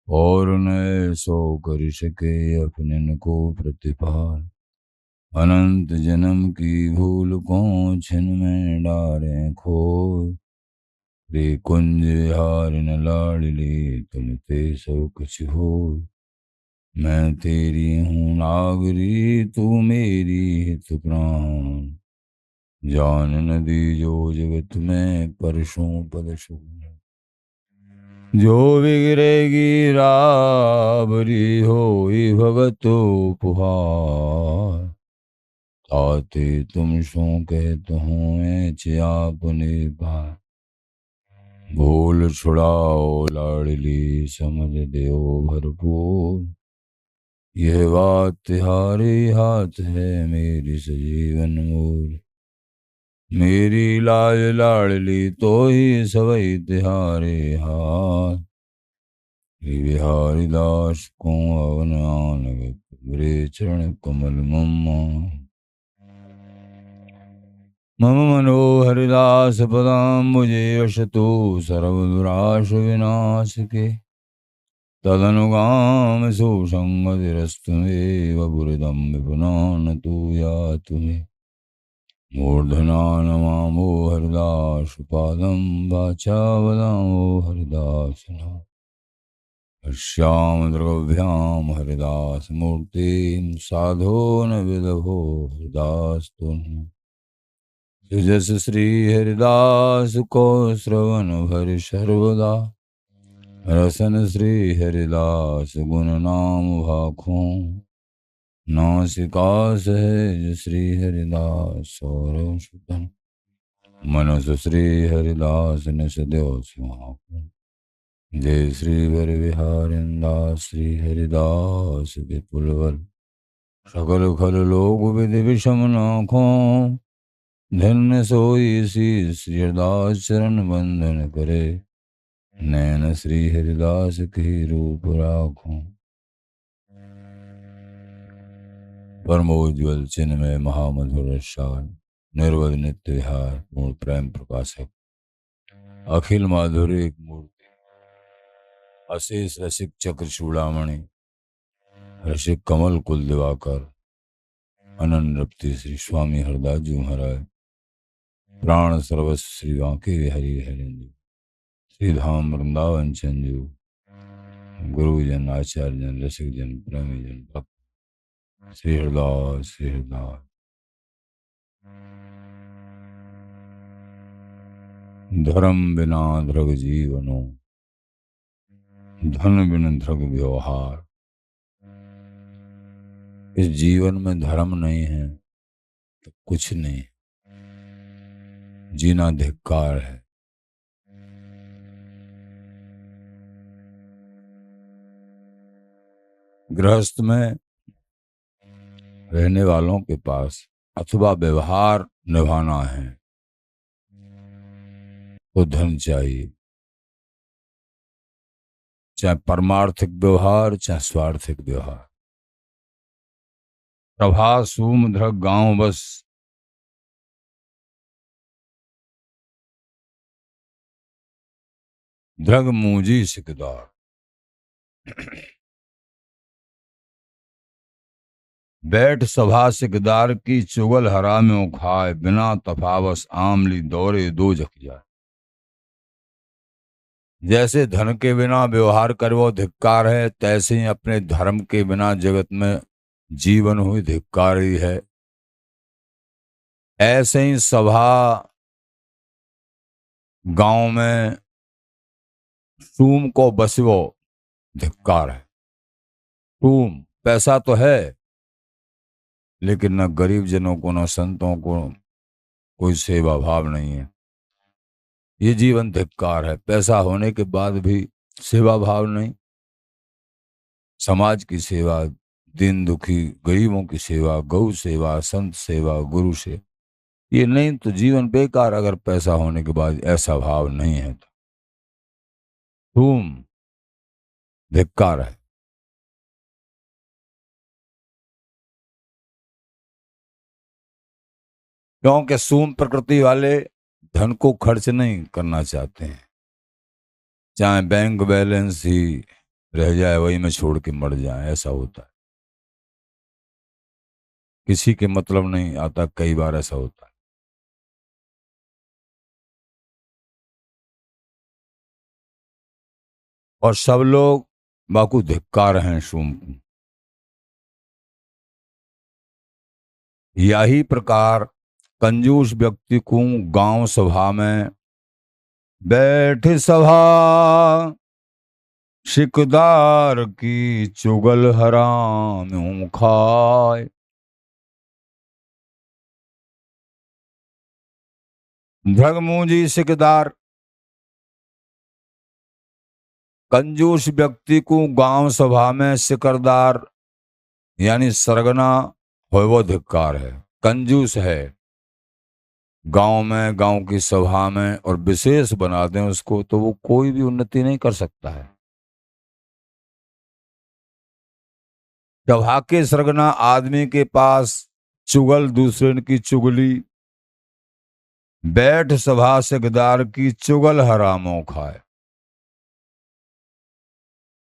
और न सो कर सके अपने को प्रतिपाल। अनंत जन्म की भूल को छिन में डारे खोए। रे कुंज हारिन लाडली तुम ते सब कुछ हो। मैं तेरी हूँ नागरी तू मेरी हित प्राण। जान नदी जो जगत में परशों पदशों। जो बिगड़ेगी राबरी होई भगत उपहार। ताते तुम सो कहते हो आपने बार। भूल छुड़ाओ लाडली समझ दो भरपूर। यह बात तिहारे हाथ है मेरी सजीवन मोर। मेरी लाज लाडली तो ही सवई तिहारे हाथ। बिहारी दास को अवन आनगत मेरे चरण कमल मम्मा। मम मनोहरिदास पदाम मुझे वशतु सर्वदुराश विनाश के। तदनुगाम सुसंगतिरस्तु मे वपुरिदं विपुनान तू या तुम्हें। मूर्धना नमामो हरिदास पादं वाचा वदामो हरिदास नाम। श्याम द्रव्याम हरिदास मूर्तिं साधो न विदभो हरिदास तुन्ह। जस श्री हरिदास को श्रवण भरि सर्वदा। रसन श्री हरिदास गुण नाम भाखों। नासिका सहज श्री हरिदास सौरव सुतन। मनस श्री हरिदास न सदैव सुहाऊं। जय श्री वर विहारिंदास श्री हरिदास विपुलवल। सकल खल लोक विधि विषम नाखों। धन्य सोई श्री हरिदास चरण बंदन करे। नैन श्री हरिदास की रूप राखों। परमोज्वल चिन्ह में महामधुर श्रवण। निर्वध नित्य विहार पूर्ण प्रेम प्रकाशक। अखिल माधुर्य मूर्ति। अशेष रसिक चक्र चूड़ामणि। रसिक कमल कुल दिवाकर। अनन्य रप्ति श्री स्वामी हरदास जी महाराज। प्राण सर्वस्व श्री बांके बिहारी हरिंदु। श्री धाम वृंदावन चंजू। गुरुजन आचार्य जन रसिक जन प्रेमी जन भक्त। श्री हरदास श्री हरदास। धर्म बिना ध्रग जीवनो। धन बिन ध्रग व्यवहार। इस जीवन में धर्म नहीं है तो कुछ नहीं। जीना धिक्कार है। गृहस्थ में रहने वालों के पास अथवा व्यवहार निभाना है तो धन चाहिए। चाहे परमार्थिक व्यवहार चाहे स्वार्थिक व्यवहार। प्रभा सूम ध्रग गांव बस। ध्रग मूजी सिकदार। बैठ सभा सिकदार की चुगल हराम्यों खाए। बिना तफावस आमली दौरे दो जख जाए। जैसे धन के बिना व्यवहार कर वो धिक्कार है, तैसे ही अपने धर्म के बिना जगत में जीवन हुई धिक्कार ही है। ऐसे ही सभा गांव में सूम को बसवो धिक्कार है। सूम पैसा तो है लेकिन न गरीब जनों को न संतों को कोई सेवा भाव नहीं है। ये जीवन धिक्कार है। पैसा होने के बाद भी सेवा भाव नहीं। समाज की सेवा, दीन दुखी गरीबों की सेवा, गौ सेवा, संत सेवा, गुरु से ये नहीं तो जीवन बेकार। अगर पैसा होने के बाद ऐसा भाव नहीं है तो तुम धिक्कार है। क्योंकि सूम प्रकृति वाले धन को खर्च नहीं करना चाहते हैं। चाहे बैंक बैलेंस ही रह जाए वही में छोड़ के मर जाए, ऐसा होता है। किसी के मतलब नहीं आता, कई बार ऐसा होता है। और सब लोग बाकू धिक्कार हैं शूम को। यही प्रकार कंजूस व्यक्ति को गांव सभा में बैठ सभा, शिकदार की चुगल हराम यूं खाए। भृगमुंजी सिकदार, कंजूस व्यक्ति को गांव सभा में सिकरदार यानी सरगना हो, वो धिक्कार है। कंजूस है गांव में, गांव की सभा में, और विशेष बना दें उसको तो वो कोई भी उन्नति नहीं कर सकता है। सभा के सरगना आदमी के पास चुगल दूसरे की चुगली, बैठ सभा सिकदार की चुगल हरामों खाए।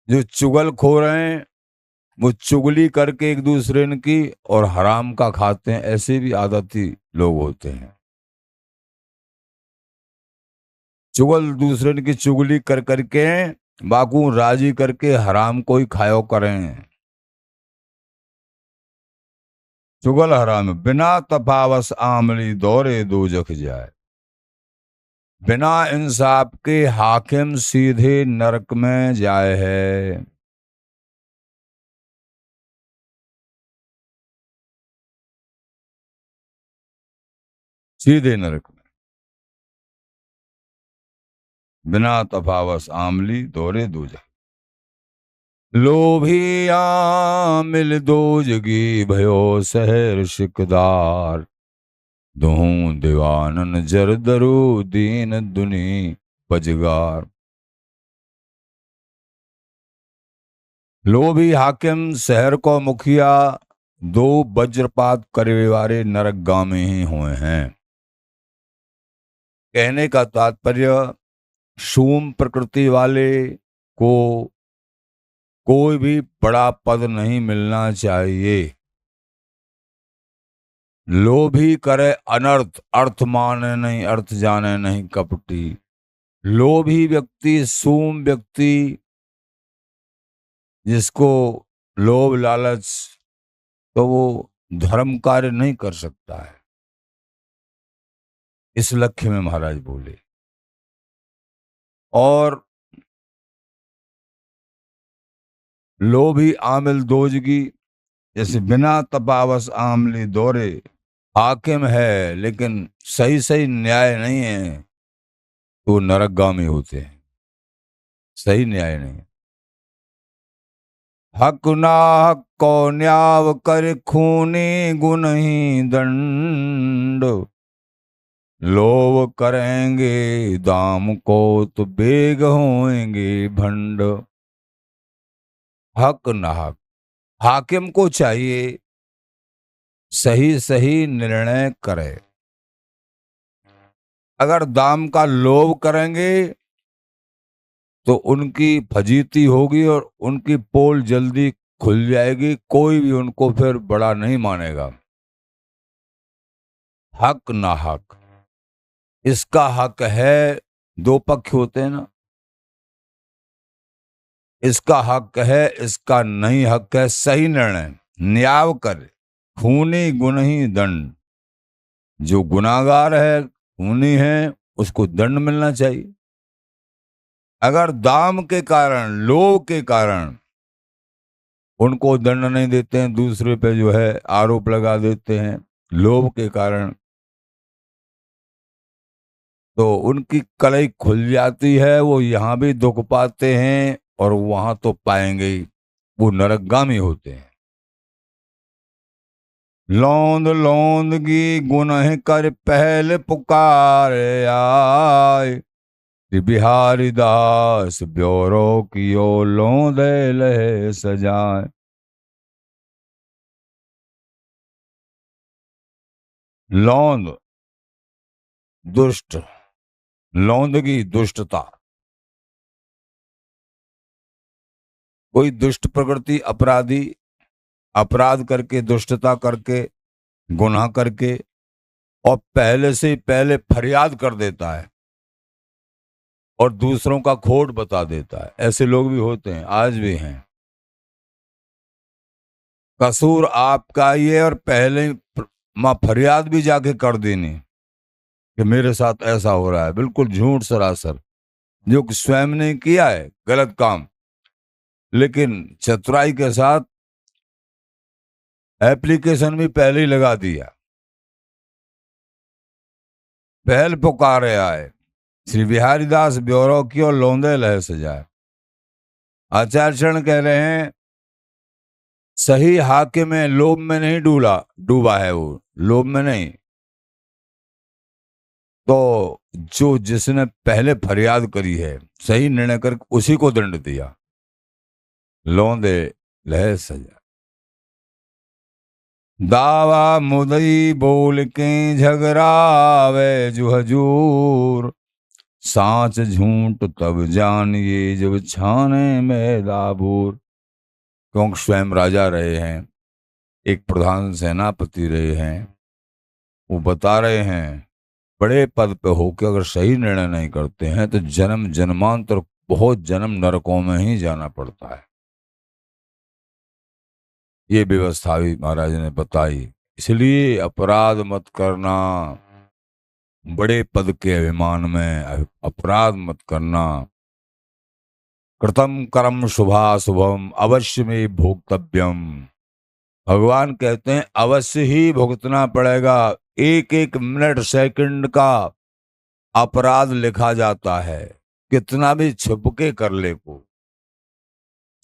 जो चुगल खो रहे हैं वो चुगली करके एक दूसरे की और हराम का खाते हैं, ऐसे भी आदती लोग होते हैं। चुगल दूसरे की चुगली कर करके बाकू राजी करके हराम को ही खायो करें। चुगल हराम बिना तफावस आमली दौरे दोजख जाए। बिना इंसाफ के हाकिम सीधे नरक में जाए है। सीधे नरक में बिना तफावस आमली दौरे दोजख। लोभी आमिल दोजगी भयो सहर शिकदार, दूं दीवानन जरदरु दीन दुनी पजगार। लोभी हाकिम शहर को मुखिया दो वज्रपात करे वाले नरकगामी ही हुए हैं। कहने का तात्पर्य, शूम प्रकृति वाले को कोई भी बड़ा पद नहीं मिलना चाहिए। लोभी करे अनर्थ, अर्थ माने नहीं, अर्थ जाने नहीं कपटी। लोभी व्यक्ति, शूम व्यक्ति, जिसको लोभ लालच, तो वो धर्म कार्य नहीं कर सकता है। इस लक्ष्य में महाराज बोले। और लोभी आमिल दोजगी, जैसे बिना तपावस आमली दौरे, हाकिम है लेकिन सही सही न्याय नहीं है तो नरकगामी होते हैं। सही न्याय नहीं। हक ना हक को न्याव कर खूनी गुनही दंड, लोभ करेंगे दाम को तो बेग होएंगे भंड। हक ना हक, हाकिम को चाहिए सही सही निर्णय करे। अगर दाम का लोभ करेंगे तो उनकी फजीती होगी और उनकी पोल जल्दी खुल जाएगी, कोई भी उनको फिर बड़ा नहीं मानेगा। हक ना हक, इसका हक है, दो पक्ष होते हैं ना, इसका हक है, इसका नहीं हक है। सही निर्णय न्याय करे, खूनी गुनही दंड। जो गुनाहगार है, खूनी है, उसको दंड मिलना चाहिए। अगर दाम के कारण, लोभ के कारण उनको दंड नहीं देते हैं, दूसरे पे जो है आरोप लगा देते हैं लोभ के कारण, तो उनकी कलई खुल जाती है। वो यहाँ भी दुख पाते हैं और वहां तो पाएंगे ही, वो नरकगामी होते हैं। लौंद लौंदगी गुनह कर पहल पुकार आए, बिहारी दास ब्योरो कियो लौंद लहे सजाए। लौंद दुष्ट, लौंदगी दुष्टता, कोई दुष्ट प्रकृति अपराधी अपराध करके, दुष्टता करके, गुनाह करके और पहले से ही पहले फरियाद कर देता है और दूसरों का खोट बता देता है। ऐसे लोग भी होते हैं, आज भी हैं। कसूर आपका ही है और पहले मां फरियाद भी जाके कर देनी कि मेरे साथ ऐसा हो रहा है। बिल्कुल झूठ सरासर, जो कि स्वयं ने किया है गलत काम, लेकिन चतुराई के साथ एप्लीकेशन भी पहले ही लगा दिया। पहल पुकारे आए, श्री बिहारी दास ब्योरो की और लौंदे लहे सजाए। आचार्य चरण कह रहे हैं, सही हाके में लोभ में नहीं डूबा है वो, लोभ में नहीं। तो जो जिसने पहले फरियाद करी है, सही निर्णय कर उसी को दंड दिया। लौंदे लहे सजा। दावा मुदई बोल के झगड़ावे जो हजूर, सांच झूठ तब जानिए जब छाने में दाबूर। क्योंकि स्वयं राजा रहे हैं, एक प्रधान सेनापति रहे हैं, वो बता रहे हैं बड़े पद पे होकर अगर सही निर्णय नहीं करते हैं तो जन्म जन्मांतर बहुत जन्म नरकों में ही जाना पड़ता है। ये व्यवस्था भी महाराज ने बताई। इसलिए अपराध मत करना, बड़े पद के अभिमान में अपराध मत करना। कृतम कर्म शुभाशुभम अवश्य में भोक्तव्यम। भगवान कहते हैं अवश्य ही भुगतना पड़ेगा। एक एक मिनट सेकंड का अपराध लिखा जाता है, कितना भी छुप के कर ले को,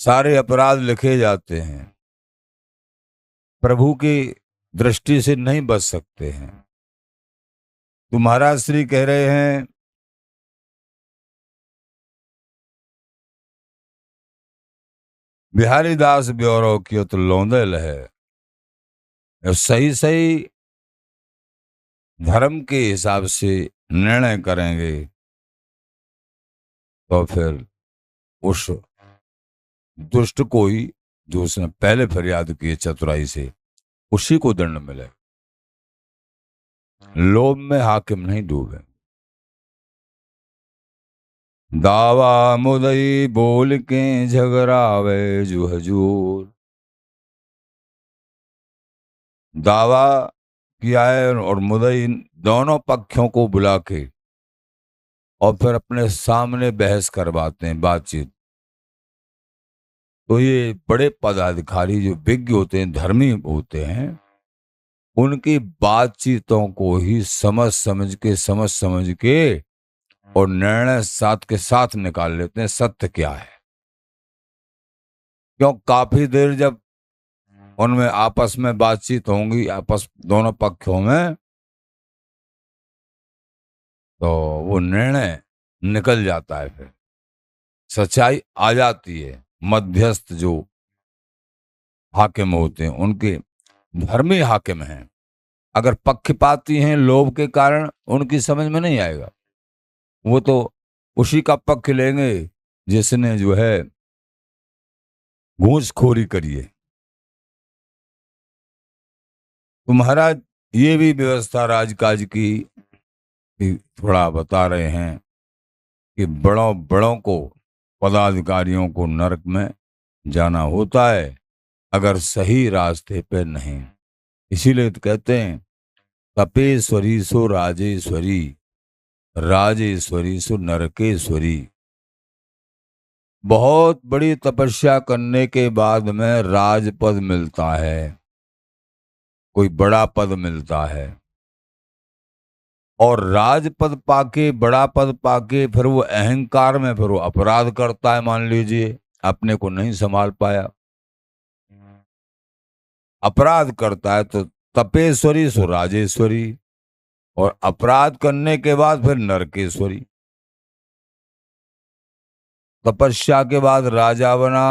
सारे अपराध लिखे जाते हैं। प्रभु की दृष्टि से नहीं बच सकते हैं। तो महाराज श्री कह रहे हैं, बिहारी दास ब्योरो की तो लौंदे लहे। सही सही धर्म के हिसाब से निर्णय करेंगे तो फिर उस दुष्ट को ही, जो उसने पहले फरियाद की चतुराई से, उसी को दंड मिले। लोभ में हाकिम नहीं डूबे। दावा मुदई बोल के झगड़ावे जो हजूर। दावा किया है और मुदई दोनों पक्षों को बुला के और फिर अपने सामने बहस करवाते हैं, बातचीत। तो ये बड़े पदाधिकारी जो विज्ञ होते हैं, धर्मी होते हैं, उनकी बातचीतों को ही समझ समझ के और निर्णय साथ के साथ निकाल लेते हैं सत्य क्या है। क्यों काफी देर जब उनमें आपस में बातचीत होंगी, आपस दोनों पक्षों में, तो वो निर्णय निकल जाता है, फिर सच्चाई आ जाती है। मध्यस्थ जो हाकिम होते हैं उनके धर्मी हाकिम हैं, अगर पक्षपाती हैं लोभ के कारण, उनकी समझ में नहीं आएगा। वो तो उसी का पक्ष लेंगे जिसने जो है घूसखोरी करी है। तो महाराज ये भी व्यवस्था राजकाज की थोड़ा बता रहे हैं कि बड़ों बड़ों को, पदाधिकारियों को नरक में जाना होता है अगर सही रास्ते पे नहीं। इसीलिए तो कहते हैं तपेश्वरी सो राजेश्वरी, राजेश्वरी सो नरकेश्वरी। बहुत बड़ी तपस्या करने के बाद में राजपद मिलता है, कोई बड़ा पद मिलता है, और राजपद पाके, बड़ा पद पाके फिर वो अहंकार में फिर वो अपराध करता है। मान लीजिए अपने को नहीं संभाल पाया, अपराध करता है, तो तपेश्वरी सो राजेश्वरी, और अपराध करने के बाद फिर नरकेश्वरी। तपस्या के बाद राजा बना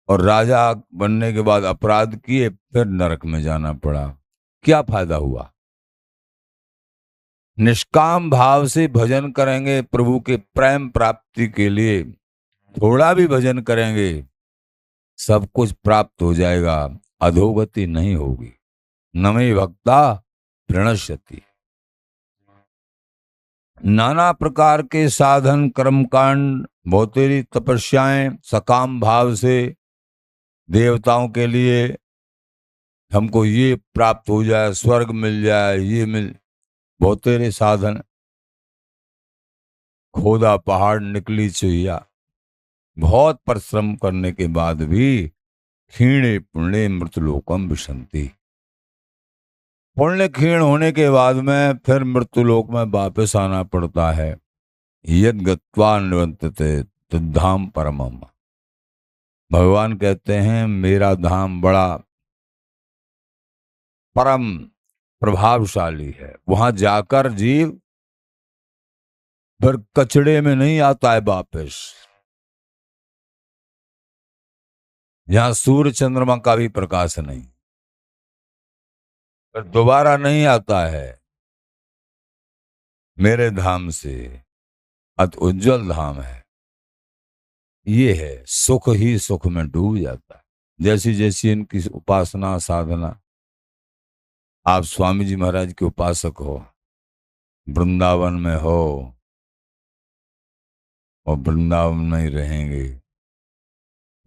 और राजा बनने के बाद अपराध किए, फिर नरक में जाना पड़ा। क्या फायदा हुआ? निष्काम भाव से भजन करेंगे प्रभु के प्रेम प्राप्ति के लिए, थोड़ा भी भजन करेंगे सब कुछ प्राप्त हो जाएगा, अधोगति नहीं होगी। नमे भक्ता प्रणश्यति। नाना प्रकार के साधन, कर्मकांड, बहुतेरी तपस्याएं सकाम भाव से देवताओं के लिए, हमको ये प्राप्त हो जाए, स्वर्ग मिल जाए, ये मिल, बहुतेरे साधन, खोदा पहाड़ निकली चुहिया। बहुत परिश्रम करने के बाद भी क्षीणे पुण्य मृतलोकम विशंति। पुण्य क्षीण होने के बाद में फिर मृत्युलोक में वापस आना पड़ता है। यद गत्वा निवर्तते तद्धाम परमम। भगवान कहते हैं मेरा धाम बड़ा परम प्रभावशाली है, वहां जाकर जीव फिर कचड़े में नहीं आता है वापस। जहां सूर्य चंद्रमा का भी प्रकाश नहीं, फिर दोबारा नहीं आता है। मेरे धाम से अति उज्जवल धाम है। ये है सुख ही सुख में डूब जाता है। जैसी जैसी इनकी उपासना साधना, आप स्वामी जी महाराज के उपासक हो, वृंदावन में हो और वृंदावन में ही रहेंगे।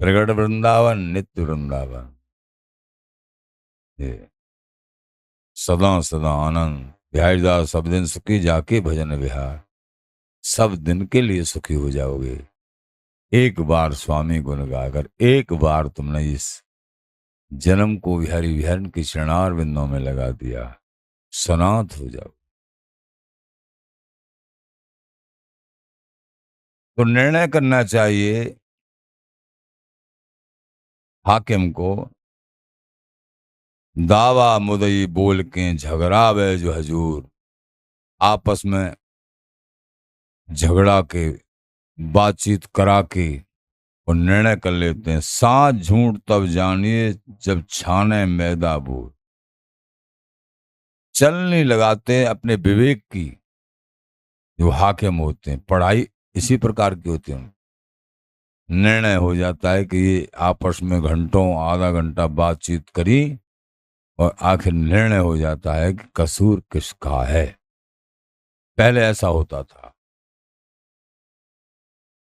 प्रगट वृंदावन नित्य वृंदावन, ये सदा सदा आनंद। बिहारीदास सब दिन सुखी जाके भजन विहार। सब दिन के लिए सुखी हो जाओगे। एक बार स्वामी गुण गाकर, एक बार तुमने इस जन्म को बिहारी विहरण की चरणार बिंदों में लगा दिया, सनात हो जाओ। तो निर्णय करना चाहिए हाकिम को, दावा मुदई बोल के झगड़ावे जो हजूर। आपस में झगड़ा के, बातचीत करा के और निर्णय कर लेते हैं। साच झूठ तब जानिए जब छाने मैदा बूर। चल नहीं लगाते अपने विवेक की, जो हाकिम होते हैं। पढ़ाई इसी प्रकार की होती है। निर्णय हो जाता है कि ये आपस में घंटों आधा घंटा बातचीत करी और आखिर निर्णय हो जाता है कि कसूर किसका है। पहले ऐसा होता था,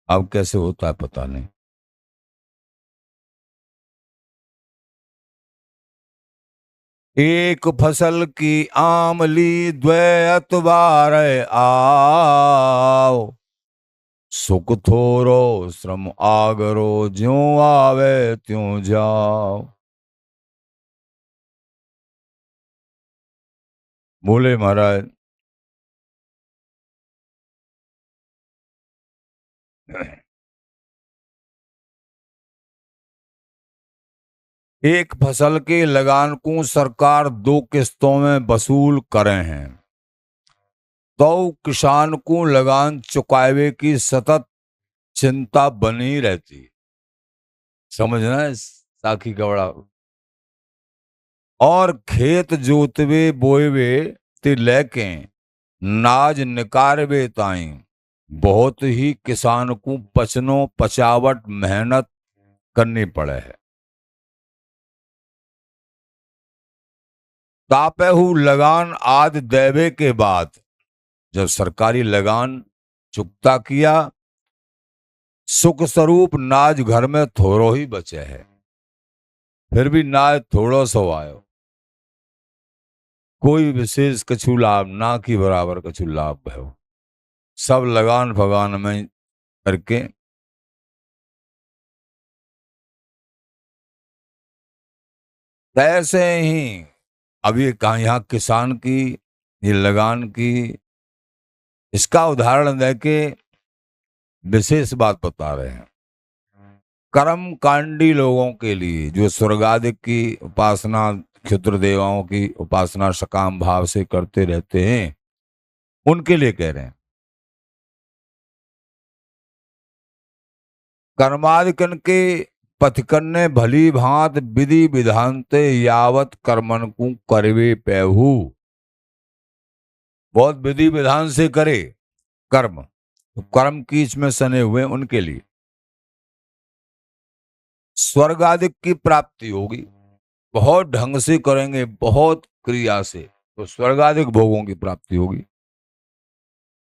अब कैसे होता है पता नहीं। एक फसल की आमली द्वैत बार आओ। सुख थोरो श्रम आगरो, ज्यों आवे त्यों जाओ। बोले महाराज एक फसल के लगान को सरकार 2 किस्तों में वसूल करे हैं, तो किसान को लगान चुकावे की सतत चिंता बनी रहती। समझना है साखी का बड़ा। और खेत जोतवे बोएवे ते लेके नाज निकारवे ताई बहुत ही किसान को पचनो पचावट मेहनत करनी पड़े है। तापेहू लगान आदि देवे के बाद, जब सरकारी लगान चुकता किया, सुख स्वरूप नाज घर में थोड़ो ही बचे है। फिर भी नाज थोड़ो सो आयो, कोई विशेष कछु लाभ ना की बराबर कछु लाभ भयो। सब लगान फगान में करके ऐसे ही। अब ये कहा यहाँ किसान की ये लगान की, इसका उदाहरण देके विशेष बात बता रहे हैं। कर्म कांडी लोगों के लिए, जो स्वर्गादिक की उपासना, क्षुद्र देवाओं की उपासना सकाम भाव से करते रहते हैं, उनके लिए कह रहे हैं। कर्मादिकन के पथिकन ने भली भांत विधि विधानते यावत कर्मन को करवे पैहू। बहुत विधि विधान से करे कर्म, तो कर्म कीच में सने हुए उनके लिए। स्वर्ग आदि की प्राप्ति होगी। बहुत ढंग से करेंगे, बहुत क्रिया से, तो स्वर्गाधिक भोगों की प्राप्ति होगी।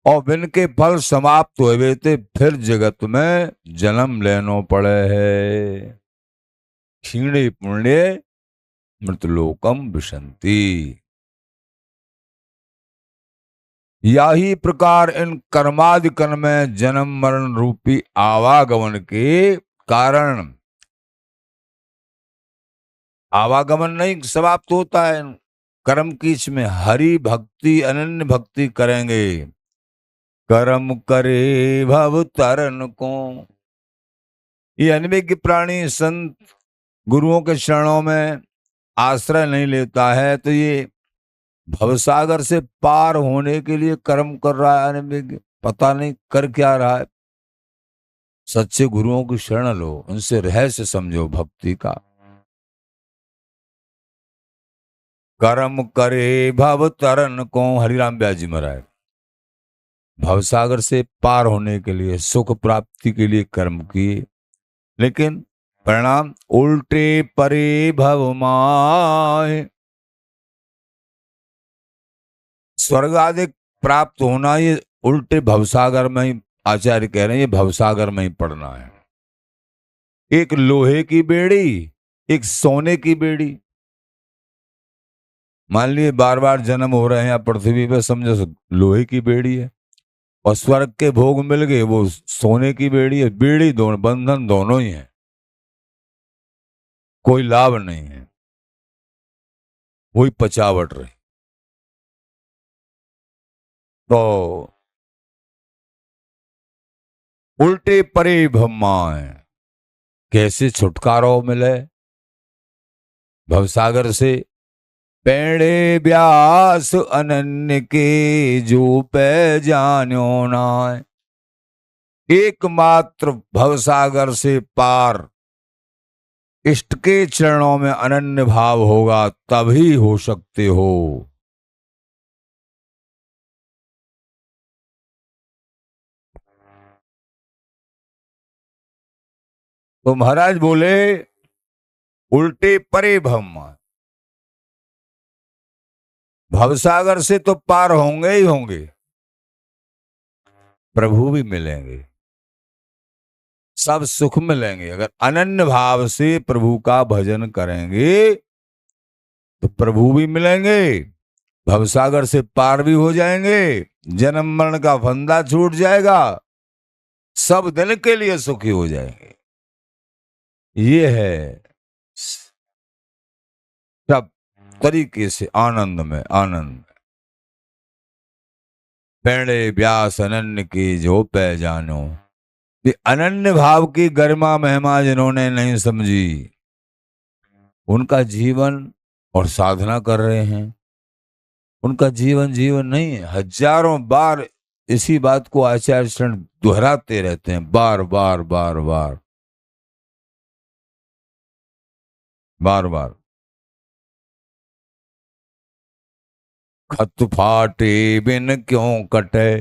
और बिन के फल समाप्त हुए थे, फिर जगत में जन्म लेनो पड़े है। क्षीणे पुण्य मृतलोकम विशंति। यही प्रकार इन कर्मादि कर्म में जन्म मरण रूपी आवागमन के कारण, आवागमन नहीं समाप्त होता है कर्म कीच में, हरि भक्ति अनन्य भक्ति करेंगे। कर्म करे भव तरन को। ये अनभिज्ञ प्राणी संत गुरुओं के चरणों में आश्रय नहीं लेता है, तो ये भवसागर से पार होने के लिए कर्म कर रहा है अनभिज्ञ, पता नहीं कर क्या रहा है। सच्चे गुरुओं की शरण लो, उनसे रहस्य समझो भक्ति का। कर्म करे भव तरन को, हरिराम व्यास जी महाराज। भवसागर से पार होने के लिए, सुख प्राप्ति के लिए कर्म किए, लेकिन परिणाम उल्टे परे भव माय। स्वर्ग आदि प्राप्त होना, ये उल्टे भवसागर में ही, आचार्य कह रहे हैं, ये भवसागर में ही पड़ना है। एक लोहे की बेड़ी, एक सोने की बेड़ी। मान लीजिए बार बार जन्म हो रहे हैं पृथ्वी पे, समझो लोहे की बेड़ी है, और स्वर्ग के भोग मिल गए, वो सोने की बेड़ी है। बेड़ी दोनों, बंधन दोनों ही है, कोई लाभ नहीं है, वही पचावट रही। तो उल्टे परे भम्माए, कैसे छुटकारो मिले भवसागर से। पेड़े व्यास अनन्य के, जो पे जान्यो नाय। एकमात्र भवसागर से पार इष्ट के चरणों में अनन्य भाव होगा, तभी हो सकते हो। तो महाराज बोले उल्टे परे भम्मा, भवसागर से तो पार होंगे ही होंगे, प्रभु भी मिलेंगे, सब सुख मिलेंगे। अगर अनन्य भाव से प्रभु का भजन करेंगे तो प्रभु भी मिलेंगे, भवसागर से पार भी हो जाएंगे, जन्म मरण का फंदा छूट जाएगा, सब दिन के लिए सुखी हो जाएंगे। ये है सब तरीके से आनंद में आनंद। पेड़े व्यास अनन्य की जो पै जानो। ये अनन्य भाव की गरिमा महिमा जिन्होंने नहीं समझी, उनका जीवन और साधना कर रहे हैं, उनका जीवन जीवन नहीं है। हजारों बार इसी बात को आचार्य शरण दोहराते रहते हैं, बार बार बार बार बार बार। खत फाटे बिन क्यों कटे,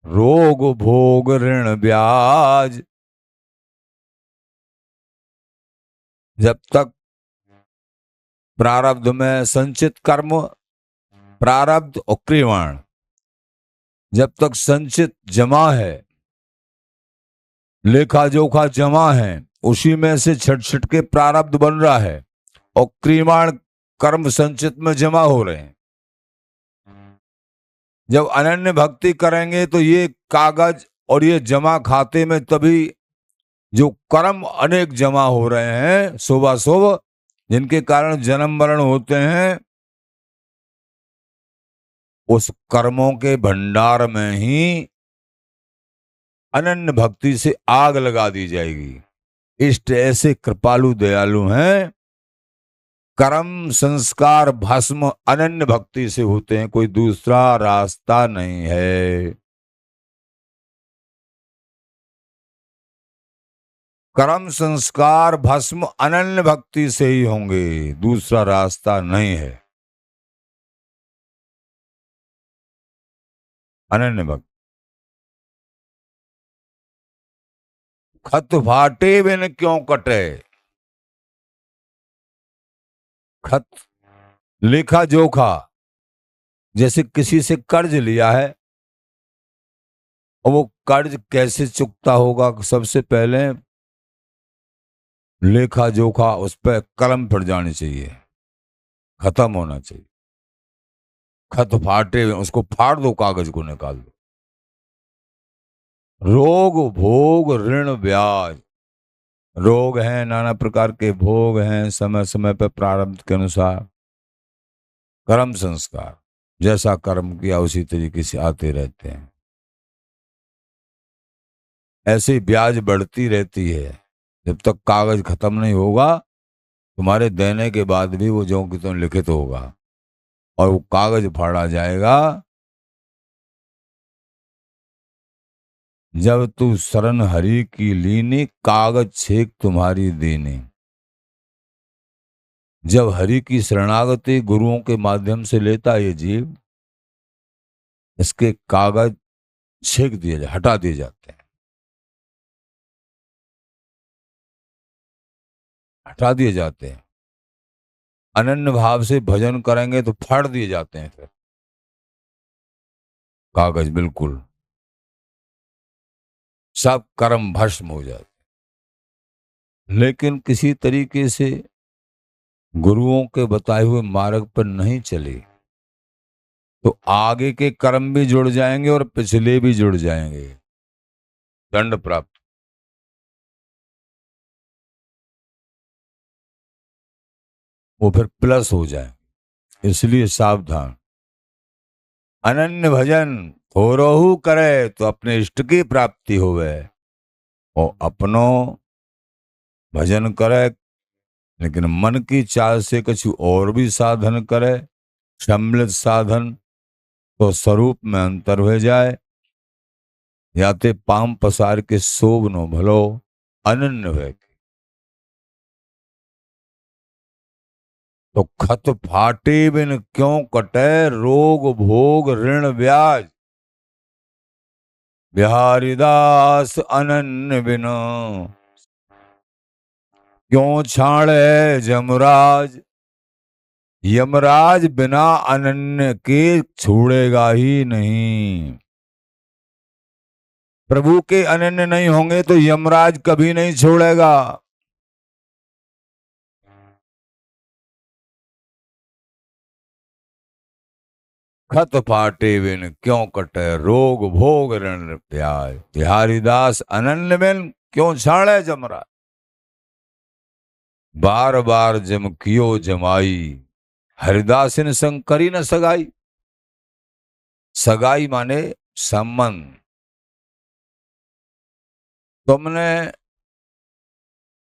रोग भोग ऋण ब्याज। जब तक प्रारब्ध में संचित कर्म, प्रारब्ध और क्रियाण जब तक संचित जमा है, लेखा जोखा जमा है, उसी में से छट छट के प्रारब्ध बन रहा है, और क्रियाण कर्म संचित में जमा हो रहे हैं। जब अनन्य भक्ति करेंगे तो ये कागज और ये जमा खाते में, तभी जो कर्म अनेक जमा हो रहे हैं शुभाशुभ, जिनके कारण जन्म मरण होते हैं, उस कर्मों के भंडार में ही अनन्य भक्ति से आग लगा दी जाएगी। इष्ट ऐसे कृपालु दयालु हैं, कर्म संस्कार भस्म अनन्य भक्ति से होते हैं, कोई दूसरा रास्ता नहीं है। कर्म संस्कार भस्म अनन्य भक्ति से ही होंगे, दूसरा रास्ता नहीं है। अनन्य भक्ति खत फाटे बिन क्यों कटे। खत लेखा जोखा, जैसे किसी से कर्ज लिया है और वो कर्ज कैसे चुकता होगा, सबसे पहले लेखा जोखा उस पर कलम फिर जानी चाहिए, खत्म होना चाहिए। खत फाटे, उसको फाड़ दो, कागज को निकाल दो। रोग भोग ऋण ब्याज, रोग हैं, नाना प्रकार के भोग हैं, समय समय पर प्रारब्ध के अनुसार कर्म संस्कार, जैसा कर्म किया उसी तरीके से आते रहते हैं। ऐसे ही ब्याज बढ़ती रहती है। जब तक कागज खत्म नहीं होगा, तुम्हारे देने के बाद भी वो ज्यों की त्यों लिखित होगा और वो कागज फाड़ा जाएगा जब तू शरण हरि की लीनी, कागज छेक तुम्हारी दीनी। जब हरि की शरणागति गुरुओं के माध्यम से लेता ये जीव, इसके कागज छेक दिए हटा दिए जाते हैं, हटा दिए जाते हैं। अनन्य भाव से भजन करेंगे तो फाड़ दिए जाते हैं फिर कागज, बिल्कुल सब कर्म भस्म हो जाते। लेकिन किसी तरीके से गुरुओं के बताए हुए मार्ग पर नहीं चले तो आगे के कर्म भी जुड़ जाएंगे और पिछले भी जुड़ जाएंगे, दंड प्राप्त। वो फिर प्लस हो जाए, इसलिए सावधान। अनन्य भजन थोरहु करे तो अपने इष्ट की प्राप्ति होवे, और अपनों भजन करे लेकिन मन की चाल से कुछ और भी साधन करे, सम्मिलित साधन, तो स्वरूप में अंतर हो जाए। या ते पाम पसार के सोभ नो भलो, अनन्य है। तो खत फाटे बिन क्यों कटे, रोग भोग ऋण ब्याज। बिहारी दास अनन्य बिन क्यों छाड़े जमराज। यमराज बिना अनन्य के छोड़ेगा ही नहीं। प्रभु के अनन्य नहीं होंगे तो यमराज कभी नहीं छोड़ेगा। खत फाटे बिन क्यों कटे, रोग भोग ऋण ब्याज। बिहारी दास अनन्य बिन क्यों छाड़े जमराज। बार बार जम कियो जमाई, हरिदासिन संग करी न सगाई। सगाई माने संबंध। तुमने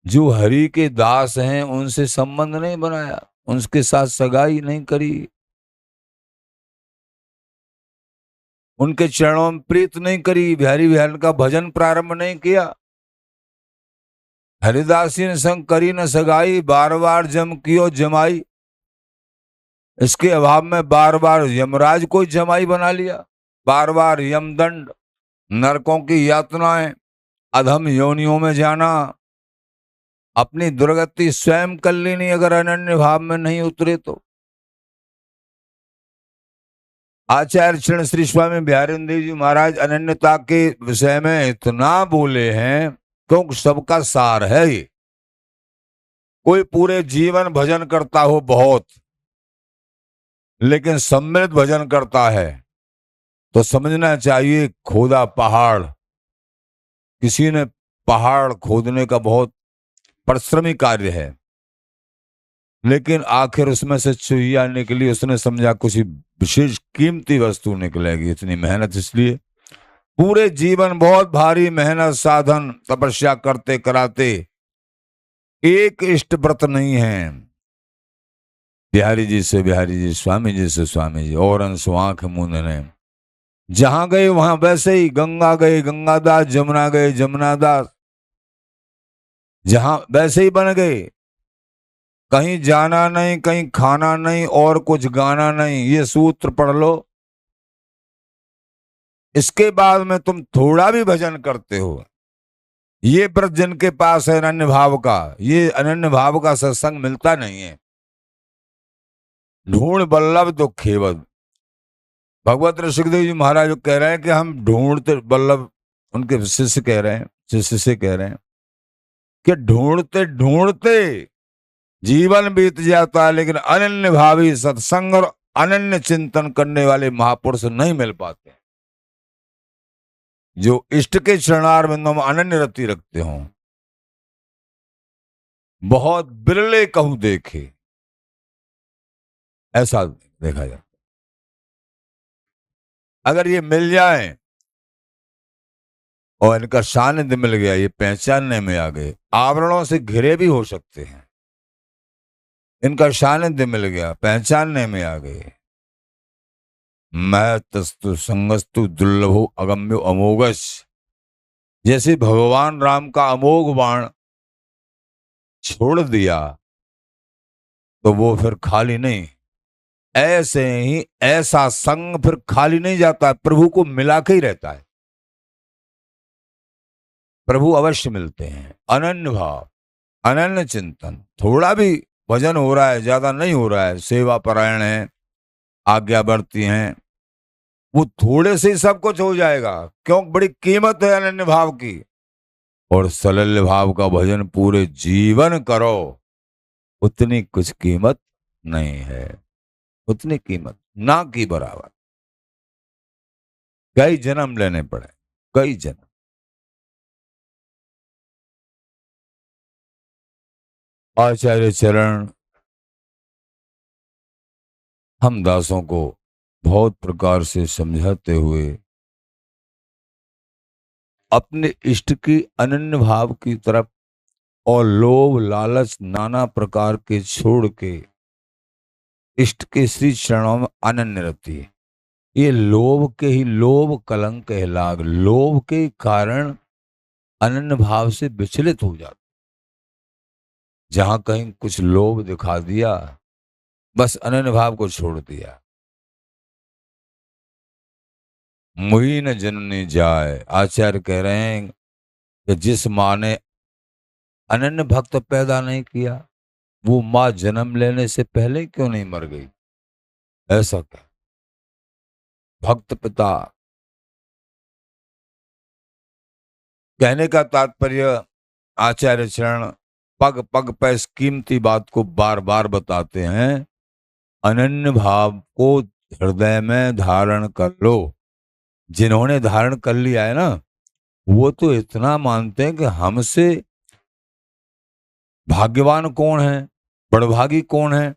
जो हरि के दास हैं उनसे संबंध नहीं बनाया, उनके साथ सगाई नहीं करी, उनके चरणों में प्रीत नहीं करी, बिहारी बिहारी का भजन प्रारंभ नहीं किया। हरिदासी ने संग करी न सगाई, बार बार जम कियो जमाई। इसके अभाव में बार बार यमराज को जमाई बना लिया, बार बार यमदंड, नरकों की यातनाएं, अधम योनियों में जाना, अपनी दुर्गति स्वयं कर लेनी अगर अनन्य भाव में नहीं उतरे तो। आचार्य श्री श्री स्वामी बिहारी देव जी महाराज अनन्यता के विषय में इतना बोले हैं क्योंकि सबका सार है ये। कोई पूरे जीवन भजन करता हो बहुत, लेकिन सम्मिलित भजन करता है तो समझना चाहिए खोदा पहाड़। किसी ने पहाड़ खोदने का बहुत परिश्रमी कार्य है, लेकिन आखिर उसमें से चुहिया निकली, उसने समझा कुछ विशेष कीमती वस्तु निकलेगी, इतनी मेहनत। इसलिए पूरे जीवन बहुत भारी मेहनत साधन तपस्या करते कराते एक इष्ट व्रत नहीं है। बिहारी जी से बिहारी जी, स्वामी जी से स्वामी जी, और अंशु आंख मूंदने। जहां गए वहां वैसे ही, गंगा गए गंगादास, जमुना गए जमुनादास, जहां वैसे ही बन गए। कहीं जाना नहीं, कहीं खाना नहीं, और कुछ गाना नहीं। ये सूत्र पढ़ लो। इसके बाद में तुम थोड़ा भी भजन करते हो ये व्रत जिनके पास है अनन्य भाव का, ये अनन्य भाव का सत्संग मिलता नहीं है। ढूंढ बल्लभ तो खेवद। भगवत ऋषिदेव जी महाराज कह रहे हैं कि हम ढूंढते, बल्लभ उनके शिष्य कह रहे हैं, शिष्य से कह रहे हैं कि ढूंढते ढूंढते जीवन बीत जाता है, लेकिन अनन्य भावी सत्संग और अनन्य चिंतन करने वाले महापुरुष नहीं मिल पाते, जो इष्ट के चरणारविंदों में अनन्य रति रखते हों। बहुत बिरले कहूं देखे, ऐसा देखा जाता। अगर ये मिल जाए और इनका सानिध्य मिल गया, ये पहचानने में आ गए, आवरणों से घिरे भी हो सकते हैं, इनका सानिध्य मिल गया, पहचानने में आ गए। मैं तस्तु संगस्तु दुर्लभो अगम्यो अमोघस। जैसे भगवान राम का अमोघ बाण छोड़ दिया तो वो फिर खाली नहीं, ऐसे ही ऐसा संग फिर खाली नहीं जाता, प्रभु को मिला के ही रहता है। प्रभु अवश्य मिलते हैं। अनन्य भाव, अनन्य चिंतन, थोड़ा भी भजन हो रहा है, ज्यादा नहीं हो रहा है, सेवा परायण है, आज्ञा बढ़ती हैं, वो थोड़े से ही सब कुछ हो जाएगा। क्यों? बड़ी कीमत है अनन्य भाव की। और सलल्य भाव का भजन पूरे जीवन करो, उतनी कुछ कीमत नहीं है, उतनी कीमत ना की बराबर। कई जन्म लेने पड़े, कई जन्म। आचार्य चरण हम दासों को बहुत प्रकार से समझाते हुए अपने इष्ट की अनन्य भाव की तरफ और लोभ लालच नाना प्रकार के छोड़ के इष्ट के श्री चरणों में अनन्य रहती है। ये लोभ के ही लोभ कलंक है लाग, लोभ के कारण अनन्य भाव से विचलित हो जाता। जहां कहीं कुछ लोभ दिखा दिया, बस अनन्य भाव को छोड़ दिया। मुही न जननी जाए, आचार्य कह रहे हैं कि जिस माँ ने अनन्य भक्त पैदा नहीं किया, वो माँ जन्म लेने से पहले क्यों नहीं मर गई? ऐसा क्या? भक्त पिता, कहने का तात्पर्य आचार्य चरण पग पग पर इस कीमती बात को बार बार बताते हैं। अनन्य भाव को हृदय में धारण कर लो। जिन्होंने धारण कर लिया है ना, वो तो इतना मानते हैं कि हमसे भाग्यवान कौन है, बड़भागी कौन है।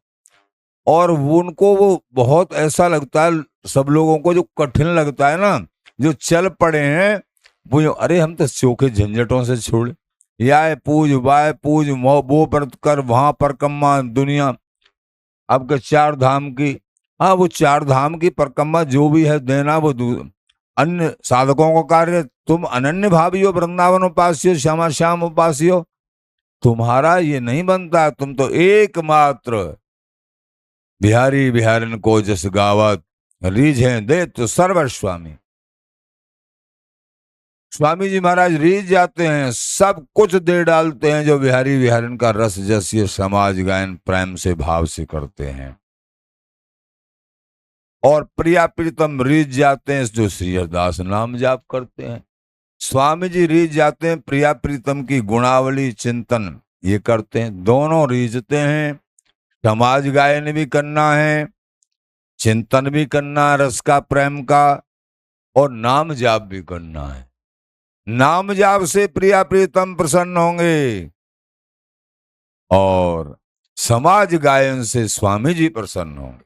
और वो उनको वो बहुत ऐसा लगता है, सब लोगों को जो कठिन लगता है ना, जो चल पड़े हैं वो, अरे हम तो चौके झंझटों से छोड़े, या पूज वाय पूज वो पर कर, वहां पर कम्मा दुनिया। अब के चार धाम की, हाँ वो चार धाम की परिक्रमा जो भी है देना, वो अन्य साधकों को कार्य। तुम अनन्य भावी हो, वृंदावन उपास्य, श्यामा श्याम उपास्य हो, तुम्हारा ये नहीं बनता। तुम तो एकमात्र बिहारी बिहारन को जस गावत, रीझे दे तो सर्वस्वामी। स्वामी जी महाराज रीझ जाते हैं, सब कुछ दे डालते हैं जो बिहारी बिहारन का रस जस ये समाज गायन प्रेम से भाव से करते हैं। और प्रिया प्रीतम रीझ जाते हैं जो श्री हरदास नाम जाप करते हैं। स्वामी जी रीझ जाते हैं प्रिया प्रीतम की गुणावली चिंतन ये करते हैं। दोनों रीझते हैं, समाज गायन भी करना है, चिंतन भी करना है रस का प्रेम का, और नाम जाप भी करना है। नाम जाप से प्रिया प्रीतम प्रसन्न होंगे और समाज गायन से स्वामी जी प्रसन्न होंगे।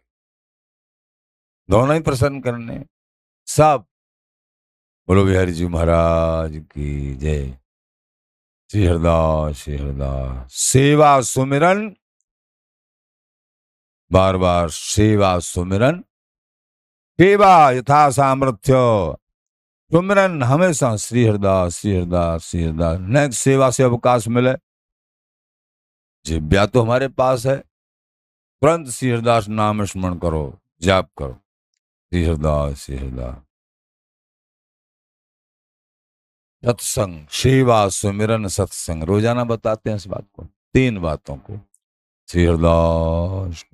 दोनों ही प्रसन्न करने सब। बोलो बिहारी जी महाराज की जय। श्री हरदास, श्री हरदास। सेवा सुमिरन, बार बार सेवा सुमिरन, सेवा यथा सामर्थ्य, सुमिरन हमेशा श्री हरदास, श्री हरदास, श्री हरदास। नेक्स्ट सेवा से अवकाश मिले, जिव्या तो हमारे पास है, तुरंत श्री हरदास नाम स्मरण करो, जाप करो, श्री हरदास, श्री हरदास। सत्संग, सेवा, सुमिरन, सत्संग, रोजाना बताते हैं इस बात को, 3 बातों को। श्री हरदास